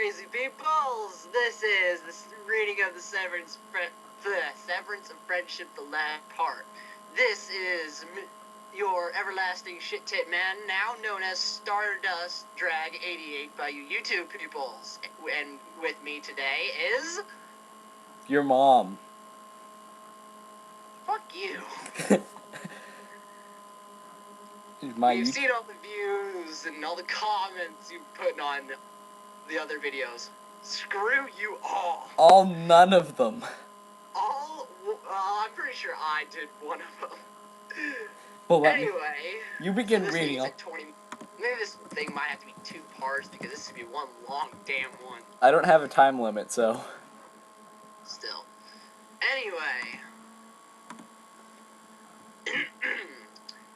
crazy peoples? This is the reading of the Severance of Friendship, the last part. This is your everlasting shit tit man, now known as Stardust Drag 88 by you YouTube peoples. And with me today is... your mom. Fuck you. You've seen all the views and all the comments you put on the other videos. Screw you all. All none of them. I'm pretty sure I did one of them. Well, anyway, you begin so reading. Like 20. Maybe this thing might have to be 2 parts because this would be one long damn one. I don't have a time limit, so. Still. Anyway.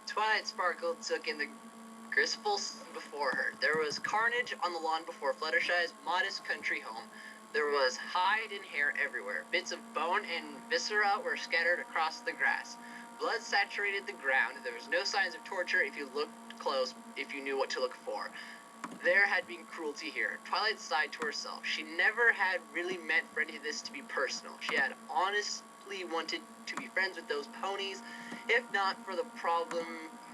Twilight Sparkle took in the gristful before her. There was carnage on the lawn before Fluttershy's modest country home. There was hide and hair everywhere. Bits of bone and viscera were scattered across the grass. Blood saturated the ground. There was no signs of torture if you looked close, if you knew what to look for. There had been cruelty here. Twilight sighed to herself. She never had really meant for any of this to be personal. She had honestly wanted to be friends with those ponies, if not for the problem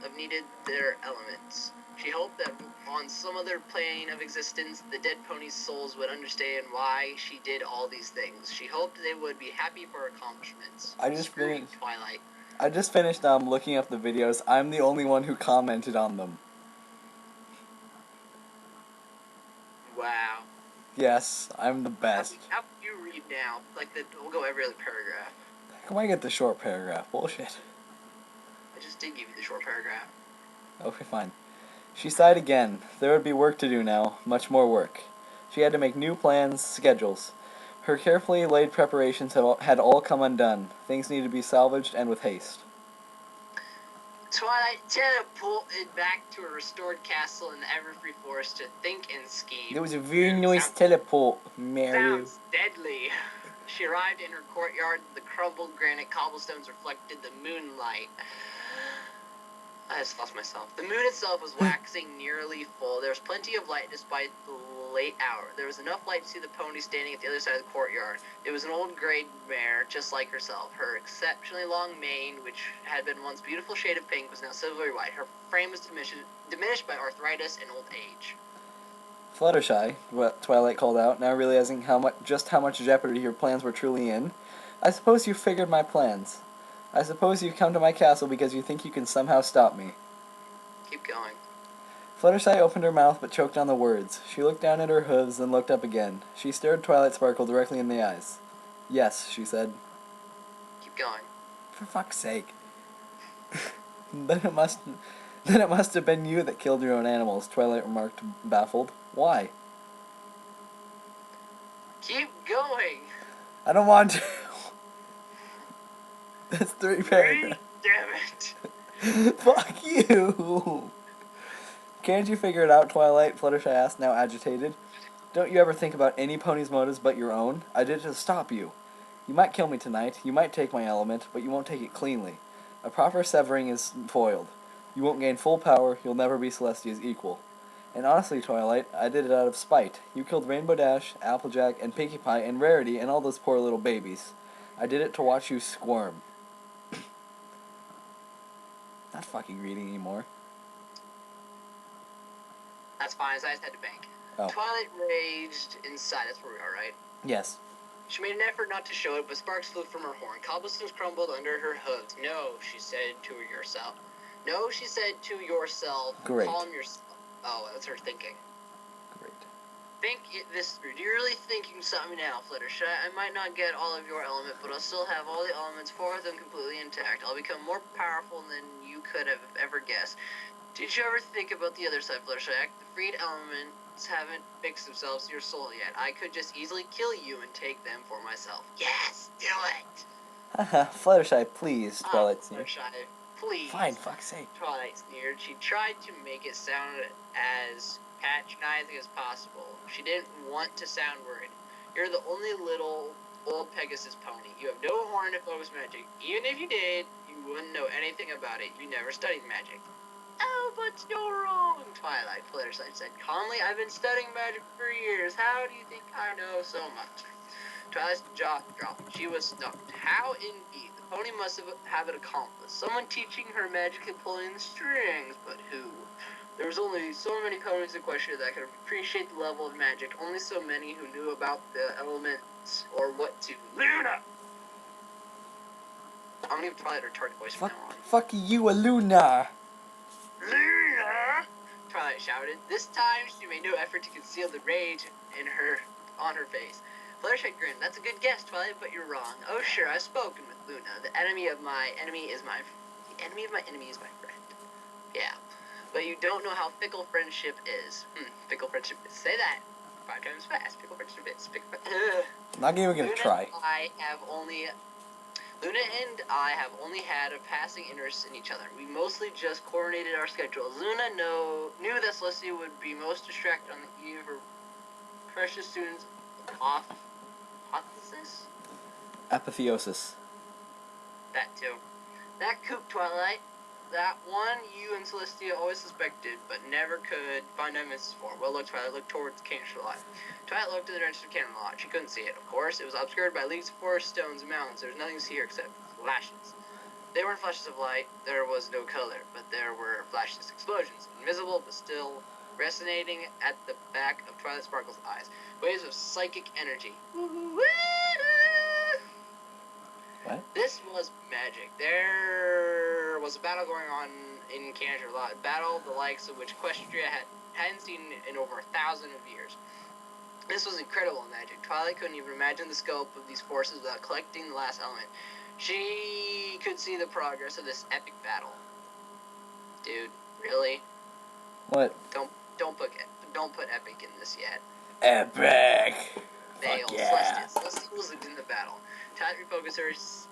of needed their elements. She hoped that on some other plane of existence, the dead ponies' souls would understand why she did all these things. She hoped they would be happy for her accomplishments. I just finished Twilight. I just finished looking up the videos. I'm the only one who commented on them. Wow. Yes, I'm the best. How can you read now? We'll go every other paragraph. How come I get the short paragraph? Bullshit. I just did give you the short paragraph. Okay, fine. She sighed again. There would be work to do now, much more work. She had to make new plans, schedules. Her carefully laid preparations had all come undone. Things needed to be salvaged, and with haste. Twilight teleported back to a restored castle in the Everfree Forest to think and scheme. It was a very nice teleport, Mary. Sounds deadly. She arrived in her courtyard. The crumbled granite cobblestones reflected the moonlight. I just lost myself. The moon itself was waxing nearly full. There was plenty of light despite the late hour. There was enough light to see the pony standing at the other side of the courtyard. It was an old gray mare, just like herself. Her exceptionally long mane, which had been once beautiful shade of pink, was now silvery white. Her frame was diminished by arthritis and old age. Fluttershy, what Twilight called out, now realizing just how much jeopardy her plans were truly in. I suppose you figured my plans. I suppose you've come to my castle because you think you can somehow stop me. Keep going. Fluttershy opened her mouth but choked on the words. She looked down at her hooves and looked up again. She stared Twilight Sparkle directly in the eyes. Yes, she said. Keep going. For fuck's sake. Then it must have been you that killed your own animals, Twilight remarked, baffled. Why? Keep going. I don't want to. That's 3 paragraphs. Damn it. Fuck you. Can't you figure it out, Twilight? Fluttershy asked, now agitated. Don't you ever think about any pony's motives but your own? I did it to stop you. You might kill me tonight, you might take my element, but you won't take it cleanly. A proper severing is foiled. You won't gain full power, you'll never be Celestia's equal. And honestly, Twilight, I did it out of spite. You killed Rainbow Dash, Applejack, and Pinkie Pie, and Rarity, and all those poor little babies. I did it to watch you squirm. Not fucking reading anymore. That's fine, I just had to bank. Oh. Twilight raged inside, that's where we are, right? Yes. She made an effort not to show it, but sparks flew from her horn. Cobblestones crumbled under her hooves. No, she said to herself. No, she said to yourself. Great. Calm yourself. Oh, that's her thinking. Great. Think this through. You're really thinking something now, Fluttershy. I might not get all of your element, but I'll still have all the elements, 4 of them completely intact. I'll become more powerful than you could have ever guessed. Did you ever think about the other side, Fluttershy? The freed elements haven't fixed themselves to your soul yet. I could just easily kill you and take them for myself. Yes, do it! Haha, Fluttershy, please, Twilight sneered. Fluttershy, please. Fine, fuck's sake. Twilight sneered. She tried to make it sound as patronizing as possible. She didn't want to sound worried. You're the only little old Pegasus pony. You have no horn to focus magic. Even if you did, you wouldn't know anything about it. You never studied magic. Oh, but you're wrong, Twilight, Fluttershy said calmly. I've been studying magic for years. How do you think I know so much? Twilight's jaw dropped. She was stumped. How indeed? The pony must have an accomplice. Someone teaching her magic and pulling the strings. But who? There was only so many ponies in question that could appreciate the level of magic. Only so many who knew about the elements or what to. Luna! I'm gonna give Twilight her retarded voice from now on. Fuck you, Luna! Luna! Twilight shouted. This time she made no effort to conceal the rage on her face. Fluttershy grinned. That's a good guess, Twilight, but you're wrong. Oh sure, I've spoken with Luna. The enemy of my enemy is my friend. Yeah. But you don't know how fickle friendship is. Fickle friendship is. Say that 5 times fast. Fickle friendship is. Not even gonna try. Luna and I have only had a passing interest in each other. We mostly just coordinated our schedules. Luna knew that Celestia would be most distracted on the eve of her precious student's hypothesis? Apotheosis. That too. That kook, Twilight. That one you and Celestia always suspected, but never could find evidence for. Well, look, Twilight, look towards the canyon lot. Twilight looked at the direction of canyon lot. She couldn't see it, of course. It was obscured by leagues of forest, stones, and mountains. There was nothing to see here except flashes. They weren't flashes of light. There was no color, but there were flashes, explosions, invisible, but still resonating at the back of Twilight Sparkle's eyes. Waves of psychic energy. What? This was magic. There was a battle going on in Canterlot, a battle the likes of which Equestria hadn't seen in over 1,000 years. This was incredible magic. Twilight couldn't even imagine the scope of these forces without collecting the last element. She could see the progress of this epic battle. Dude, really? What? Don't put epic in this yet. Epic! Fail. Fuck yeah. Celestia was in the battle. Twilight refocused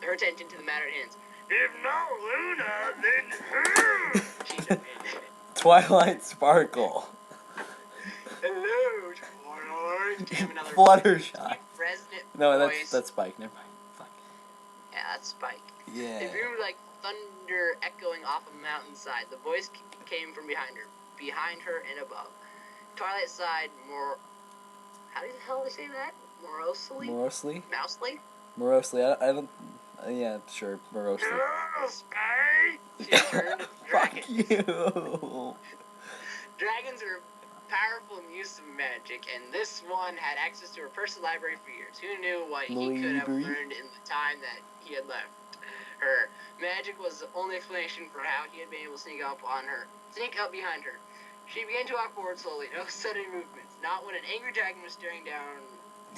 her attention to the matter at hand. If not Luna, then her! She demanded. Twilight Sparkle. Hello, Twilight. Came another Fluttershy. resonant No, voice. that's Spike. Never mind. Fuck. Yeah, that's Spike. Yeah. It boomed like thunder echoing off a mountainside. The voice came from behind her and above. Twilight sighed more. How the hell do they say that? Morosely? Mousely? Morosely. I don't. Yeah, sure. Morosely. She turned to Fuck dragons. you. Dragons are powerful and used to magic, and this one had access to her personal library for years. Who knew what he could have learned in the time that he had left her? Magic was the only explanation for how he had been able to sneak up behind her. She began to walk forward slowly, no sudden movements, not when an angry dragon was staring down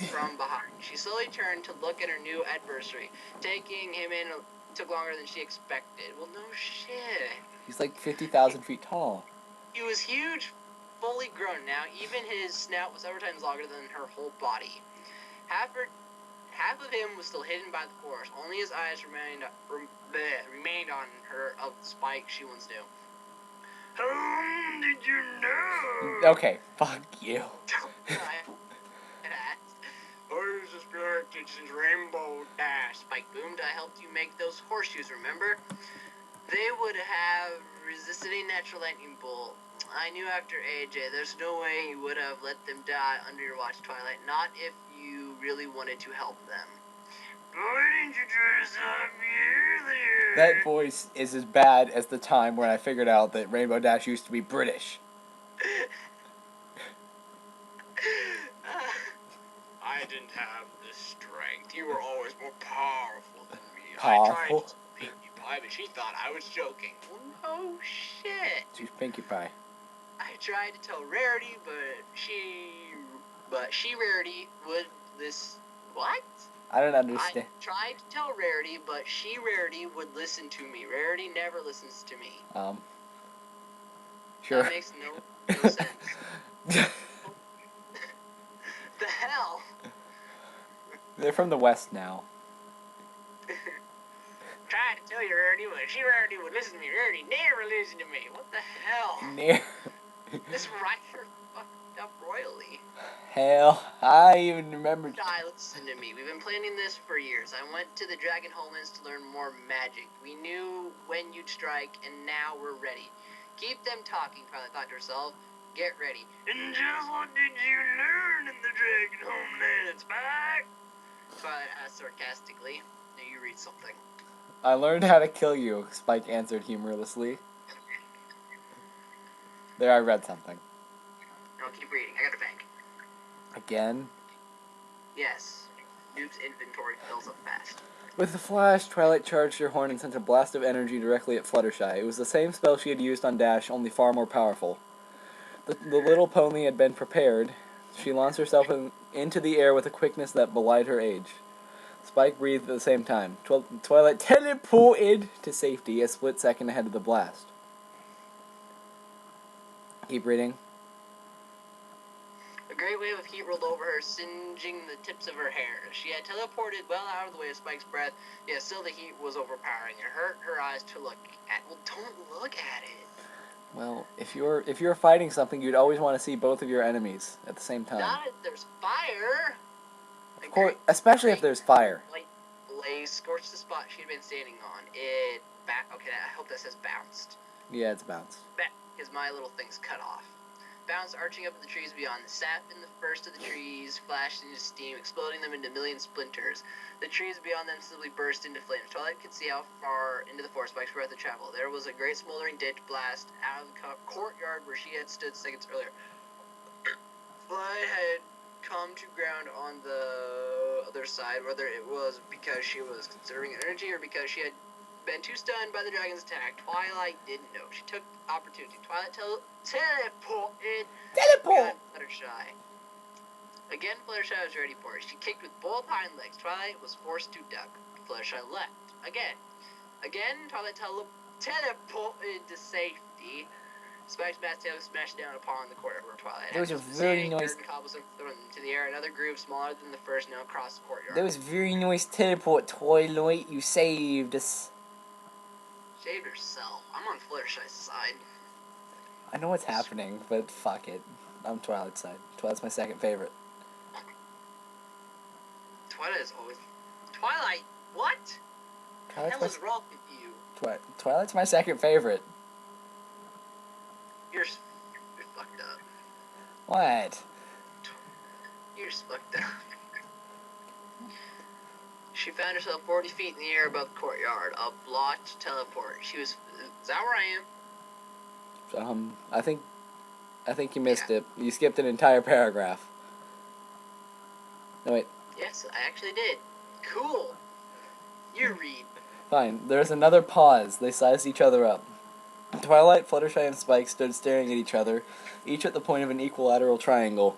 from behind. She slowly turned to look at her new adversary. Taking him in took longer than she expected. Well, no shit. He's like 50,000 feet tall. He was huge, fully grown now. Even his snout was several times longer than her whole body. Half of him was still hidden by the forest. Only his eyes remained on her of the Spike she once knew. How did you know? Okay, fuck you. I was suspected since Rainbow Dash. Spike boomed. I helped you make those horseshoes, remember? They would have resisted a natural lightning bolt. I knew after AJ, there's no way you would have let them die under your watch, Twilight. Not if you really wanted to help them. Why didn't you try to stop me earlier? That voice is as bad as the time when I figured out that Rainbow Dash used to be British. I didn't have the strength. You were always more powerful than me. Powerful? I tried to Pinkie Pie, but she thought I was joking. Well, no shit. She's Pinkie Pie. I tried to tell Rarity, but she Rarity would what? I don't understand. I tried to tell Rarity, but Rarity would listen to me. Rarity never listens to me. Sure. That makes no sense. The hell? They're from the West now. Tried to tell you, Rarity, but Rarity would listen to me. Rarity never listened to me. What the hell? This writer fucked up royally. Hell, I even remember. Listen to me. We've been planning this for years. I went to the Dragon Homens to learn more magic. We knew when you'd strike, and now we're ready. Keep them talking, Twilight thought to herself. Get ready. And just what did you learn in the Dragon Homeland, Spike? Twilight asked sarcastically. Now you read something. I learned how to kill you, Spike answered humorlessly. There, I read something. No, keep reading. I got a bank. Again? Yes. Noob's inventory fills up fast. With the flash, Twilight charged her horn and sent a blast of energy directly at Fluttershy. It was the same spell she had used on Dash, only far more powerful. The little pony had been prepared. She launched herself into the air with a quickness that belied her age. Spike breathed at the same time. Twilight teleported to safety a split second ahead of the blast. Keep reading. A great wave of heat rolled over her, singeing the tips of her hair. She had teleported well out of the way of Spike's breath, yet still the heat was overpowering. It hurt her eyes to look at. Well, don't look at it. Well, if you're fighting something, you'd always want to see both of your enemies at the same time. Not if there's fire. Of course, especially if there's fire. Light blaze scorched the spot she'd been standing on. Okay, I hope that says bounced. Yeah, it's bounced. Because my little thing's cut off. Bounced, arching up in the trees beyond. The sap in the first of the trees flashed into steam, exploding them into a million splinters. The trees beyond them simply burst into flames. Twilight could see how far into the forest Spike's breath had traveled. There was a great smoldering ditch blast out of the courtyard where she had stood seconds earlier. Fly had come to ground on the other side, whether it was because she was conserving energy or because she had been too stunned by the dragon's attack. Twilight didn't know. She took opportunity. Twilight teleported. Teleport! Fluttershy. Again, Fluttershy was ready for it. She kicked with both hind legs. Twilight was forced to duck. Fluttershy leapt. Again, Twilight teleported to safety. Spike's bat tail smashed down upon the courtyard where Twilight had. There was a very nice cobblestone thrown into the air. Another groove smaller than the first now across the courtyard. That was very nice teleport, Twilight. You saved us. Saved herself. I'm on Fluttershy's side. I know what's happening, but fuck it. I'm Twilight's side. Twilight's my second favorite. Twilight is always... Twilight? What? What the hell is wrong with you? Twilight's my second favorite. You're fucked up. What? You're fucked up. She found herself 40 feet in the air above the courtyard. A blocked teleport. She was... Is that where I am? I think you missed it. You skipped an entire paragraph. No, wait. Yes, I actually did. Cool. You read. Fine. There's another pause. They sized each other up. Twilight, Fluttershy, and Spike stood staring at each other, each at the point of an equilateral triangle.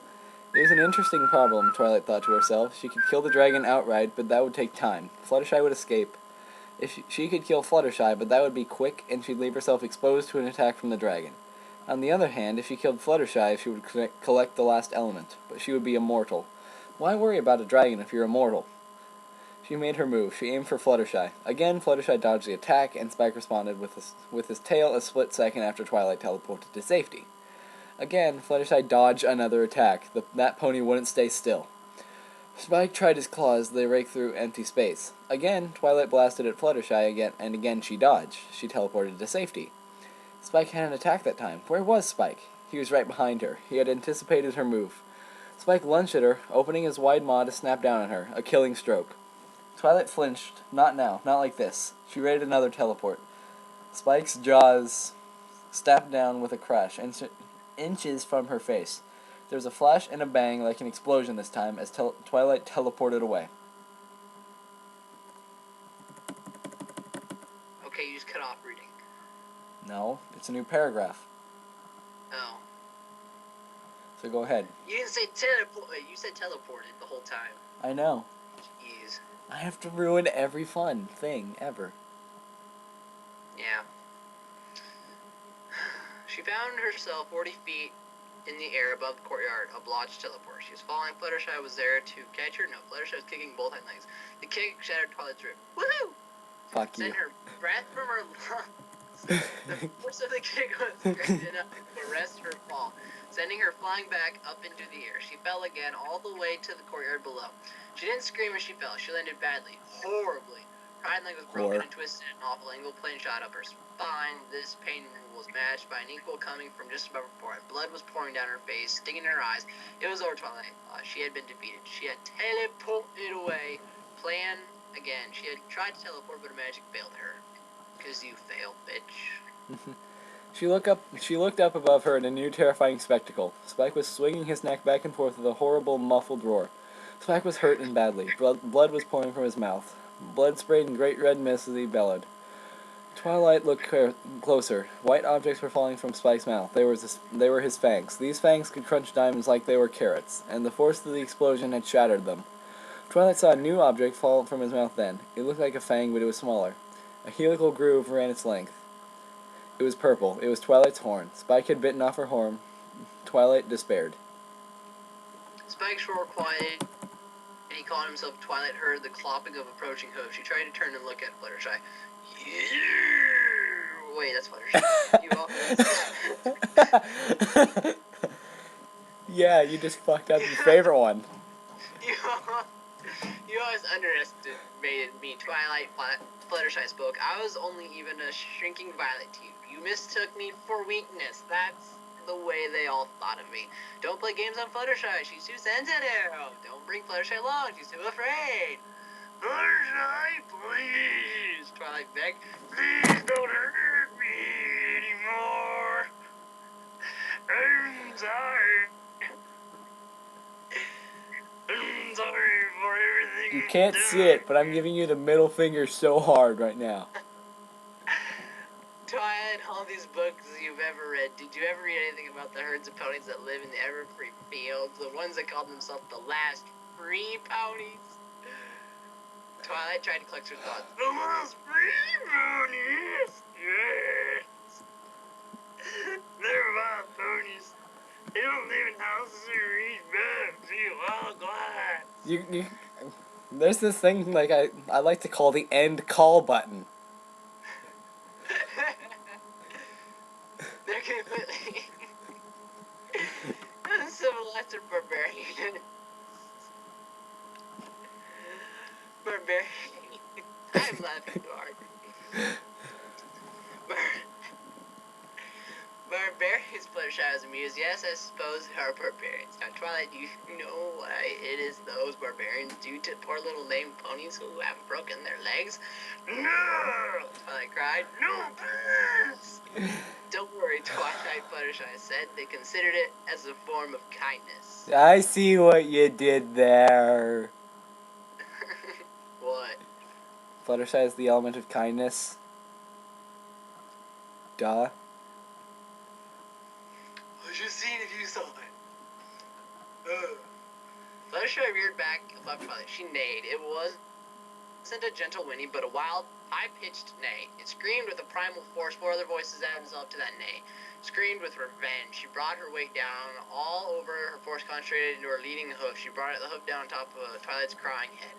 It was an interesting problem, Twilight thought to herself. She could kill the dragon outright, but that would take time. Fluttershy would escape. If she could kill Fluttershy, but that would be quick, and she'd leave herself exposed to an attack from the dragon. On the other hand, if she killed Fluttershy, she would collect the last element, but she would be immortal. Why worry about a dragon if you're immortal? She made her move. She aimed for Fluttershy. Again, Fluttershy dodged the attack, and Spike responded with his tail a split second after Twilight teleported to safety. Again, Fluttershy dodged another attack. That pony wouldn't stay still. Spike tried his claws. They raked through empty space. Again, Twilight blasted at Fluttershy and again she dodged. She teleported to safety. Spike hadn't attacked that time. Where was Spike? He was right behind her. He had anticipated her move. Spike lunged at her, opening his wide maw to snap down at her. A killing stroke. Twilight flinched. Not now. Not like this. She raided another teleport. Spike's jaws snapped down with a crash, inches from her face. There was a flash and a bang, like an explosion this time, as Twilight teleported away. Okay, you just cut off reading. No, it's a new paragraph. Oh. So go ahead. You didn't say teleport. You said teleported the whole time. I know. Jeez. I have to ruin every fun thing ever. Yeah. She found herself 40 feet in the air above the courtyard, a blotched teleport. She was falling. Fluttershy was there to catch her. No, Fluttershy was kicking both hind legs. The kick shattered Twilight's rib. Woohoo! Fuck you. Sent her breath from her lungs. The force of the kick was great enough to arrest her fall, sending her flying back up into the air. She fell again all the way to the courtyard below. She didn't scream as she fell. She landed badly, horribly. right leg was broken and twisted at an awful angle, plane shot up her spine. This pain was matched by an equal coming from just above her forehead. Blood was pouring down her face, stinging in her eyes. It was over, Twilight. She had been defeated. She had teleported away. Plan again. She had tried to teleport, but her magic failed her. Because you failed, bitch. She looked up above her at a new terrifying spectacle. Spike was swinging his neck back and forth with a horrible, muffled roar. Spike was hurt and badly. Blood was pouring from his mouth. Blood sprayed in great red mist as he bellowed. Twilight looked closer. White objects were falling from Spike's mouth. They were his fangs. These fangs could crunch diamonds like they were carrots, and the force of the explosion had shattered them. Twilight saw a new object fall from his mouth then. It looked like a fang, but it was smaller. A helical groove ran its length. It was purple. It was Twilight's horn. Spike had bitten off her horn. Twilight despaired. Spike's roar quieted, and he called himself. Twilight heard the clopping of approaching hooves. She tried to turn and look at Fluttershy. Wait, that's Fluttershy. Yeah, you just fucked up your favorite one. You always underestimated me. Twilight, Fluttershy spoke. I was only even a shrinking violet to you. You mistook me for weakness. That's the way they all thought of me. Don't play games on Fluttershy. She's too sensitive. Don't bring Fluttershy along. She's too afraid. Fluttershy, please. Twilight begged. Please don't hurt me anymore. I'm sorry. I'm sorry for everything. You can't see it, but I'm giving you the middle finger so hard right now. Twilight, all these books you've ever read, did you ever read anything about the herds of ponies that live in the everfree fields? The ones that called themselves the last free ponies? Twilight tried to collect her thoughts. The last free ponies? Yes. They're wild ponies. They don't live in houses or eat bugs, eat wild glass. There's this thing like I like to call the end call button. They're completely civilized or barbarian. Barbarian. I'm laughing too hard. Barbarians, Fluttershy was amused. Yes, I suppose there are barbarians. Now, Twilight, do you know why it is those barbarians do to poor little lame ponies who have broken their legs? No! Twilight cried. No, please! Don't worry, Twilight, Fluttershy said. They considered it as a form of kindness. I see what you did there. What? Fluttershy is the element of kindness. Duh. I should have seen if you saw it. Fluttershy reared back above Twilight. She neighed. It wasn't a gentle whinny, but a wild, high-pitched neigh. It screamed with a primal force. Four other voices added up to that neigh. Screamed with revenge. She brought her weight down all over her force, concentrated into her leading hoof. She brought the hoof down on top of Twilight's crying head.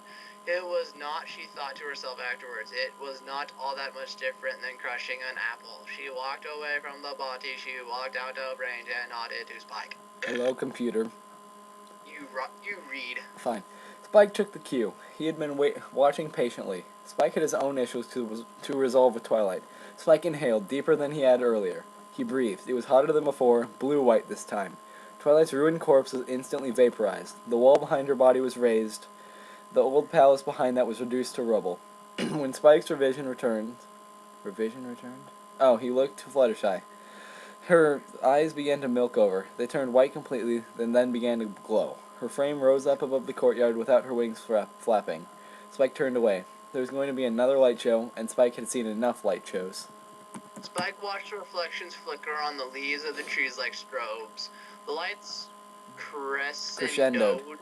It was not, she thought to herself afterwards, it was not all that much different than crushing an apple. She walked away from the body, she walked out of range and nodded to Spike. Hello, computer. You read. Fine. Spike took the cue. He had been watching patiently. Spike had his own issues to resolve with Twilight. Spike inhaled, deeper than he had earlier. He breathed. It was hotter than before, blue-white this time. Twilight's ruined corpse was instantly vaporized. The wall behind her body was raised. The old palace behind that was reduced to rubble. When Spike's revision returned... Revision returned? Oh, he looked to Fluttershy. Her eyes began to milk over. They turned white completely, then began to glow. Her frame rose up above the courtyard without her wings flapping. Spike turned away. There was going to be another light show, and Spike had seen enough light shows. Spike watched the reflections flicker on the leaves of the trees like strobes. The lights Crescendoed.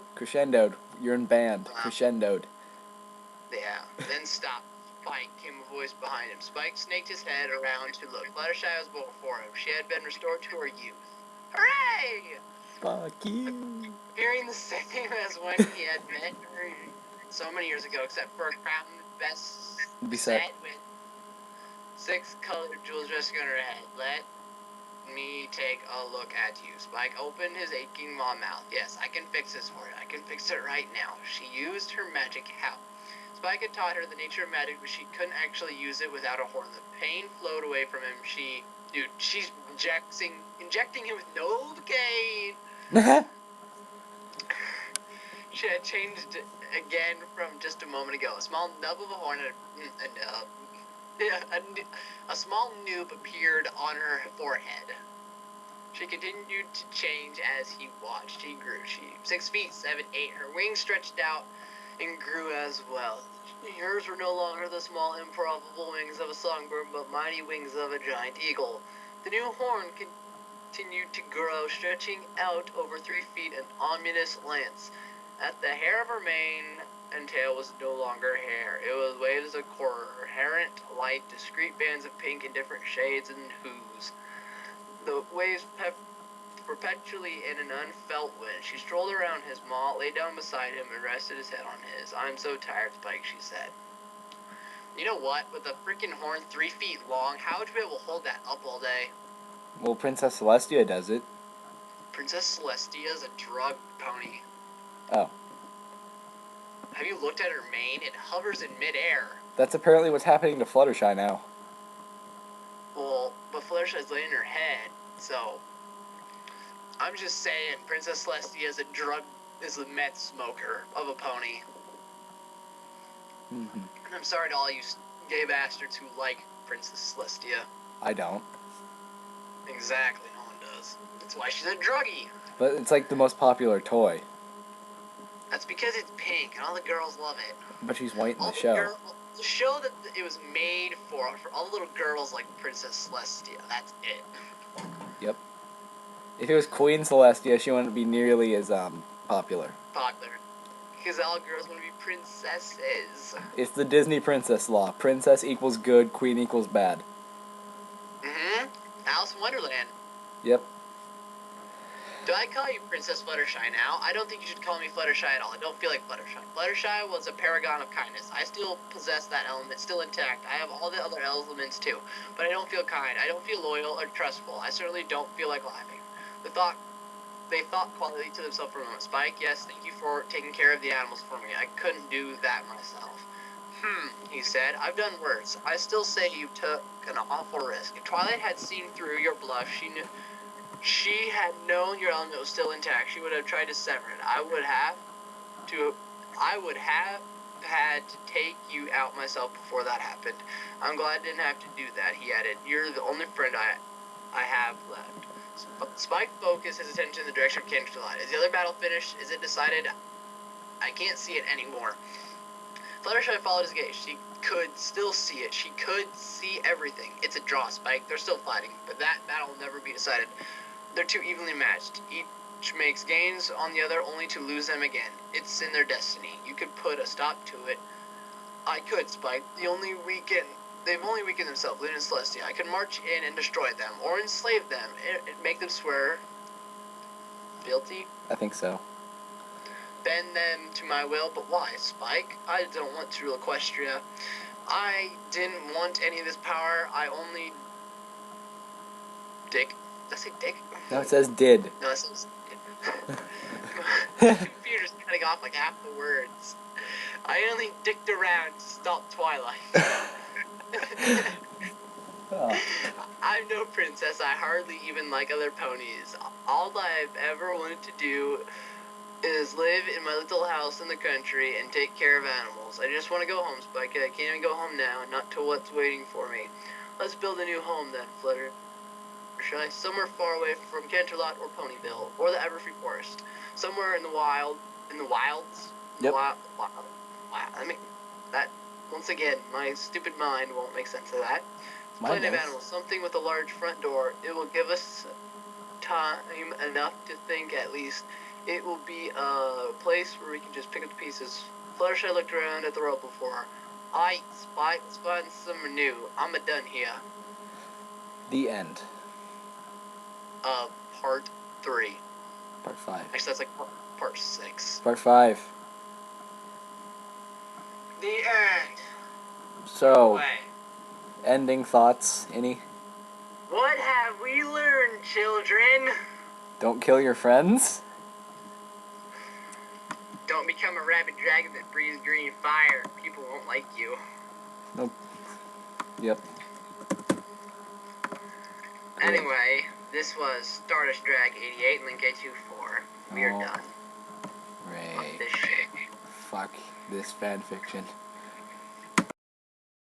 You're in band. Crescendoed. Yeah. Then stopped. Spike, came a voice behind him. Spike snaked his head around to look. Fluttershy was before him. She had been restored to her youth. Hooray! Fuck you. Hearing the same as when he had met her so many years ago, except for a crown best set with 6 colored jewels resting on her head. Let me take a look at you. Spike opened his aching maw mouth. Yes, I can fix this for you. I can fix it right now. She used her magic how. Spike had taught her the nature of magic, but she couldn't actually use it without a horn. The pain flowed away from him. She's injecting him with Novocaine. She had changed again from just a moment ago. A small nub of a horn a small noob appeared on her forehead. She continued to change as he watched. She grew. She 6 feet 7, 8. Her wings stretched out and grew as well. Hers were no longer the small, improbable wings of a songbird, but mighty wings of a giant eagle. The new horn continued to grow, stretching out over 3 feet, an ominous lance. At the hair of her mane and tail was no longer hair. It was waves of coherent light, discrete bands of pink in different shades and hues. The waves perpetually in an unfelt wind. She strolled around his maw, lay down beside him, and rested his head on his. I'm so tired, Spike, she said. You know what? With a freaking horn 3 feet long, how would you be able to hold that up all day? Well, Princess Celestia does it. Princess Celestia is a drug pony. Oh. Have you looked at her mane? It hovers in midair. That's apparently what's happening to Fluttershy now. Well, but Fluttershy's laying her head, so... I'm just saying, Princess Celestia is a meth smoker of a pony. Mm-hmm. I'm sorry to all you gay bastards who like Princess Celestia. I don't. Exactly, no one does. That's why she's a druggie. But it's like the most popular toy. That's because it's pink and all the girls love it. But she's white in the show. The show that it was made for all the little girls like Princess Celestia. That's it. Yep. If it was Queen Celestia, she wouldn't be nearly as popular. Because all girls want to be princesses. It's the Disney princess law. Princess equals good, queen equals bad. Mm-hmm. Alice in Wonderland. Yep. Do I call you Princess Fluttershy now? I don't think you should call me Fluttershy at all. I don't feel like Fluttershy. Fluttershy was a paragon of kindness. I still possess that element, still intact. I have all the other elements too. But I don't feel kind. I don't feel loyal or trustful. I certainly don't feel like laughing. They thought quietly to themselves for a moment. Spike, yes, thank you for taking care of the animals for me. I couldn't do that myself. He said. I've done worse. I still say you took an awful risk. If Twilight had seen through your bluff, she had known your element was still intact. She would have tried to sever it. I would have had to take you out myself before that happened. I'm glad I didn't have to do that, he added. You're the only friend I have left. Spike focused his attention in the direction of Canterlot. Is the other battle finished? Is it decided? I can't see it anymore. Fluttershy followed his gaze. She could still see it. She could see everything. It's a draw, Spike. They're still fighting, but that battle will never be decided. They're too evenly matched. Each makes gains on the other only to lose them again. It's in their destiny. You could put a stop to it. I could, Spike. They've only weakened themselves, Luna and Celestia. I could march in and destroy them, or enslave them, and make them swear fealty. I think so. Bend them to my will, but why, Spike? I don't want to rule Equestria. I didn't want any of this power. I only... Dick? Did I say dick? No, it says did. No, it says did. My computer's cutting off like half the words. I only dicked around to stop Twilight. Oh. I'm no princess. I hardly even like other ponies. All I've ever wanted to do is live in my little house in the country and take care of animals. I just want to go home, Spike. I can't even go home now, not to what's waiting for me. Let's build a new home then, Fluttershy. Somewhere far away from Canterlot or Ponyville, or the Everfree Forest. Somewhere in the wilds. Yep. I mean, that, once again, my stupid mind won't make sense of that. Plenty of animals, something with a large front door. It will give us time enough to think at least. It will be a place where we can just pick up the pieces. Fluttershy looked around at the road before her. Aight, Spike, let's find somewhere new. I'm done here. The end. Part 3. Part 5. Actually, that's like part 6. Part 5. The end. So, ending thoughts, any? What have we learned, children? Don't kill your friends? Don't become a rabid dragon that breathes green fire. People won't like you. Nope. Yep. Anyway, this was Stardust Drag 88, Link A24. We are done. Fuck Ray. this shit. Fuck this fan fiction.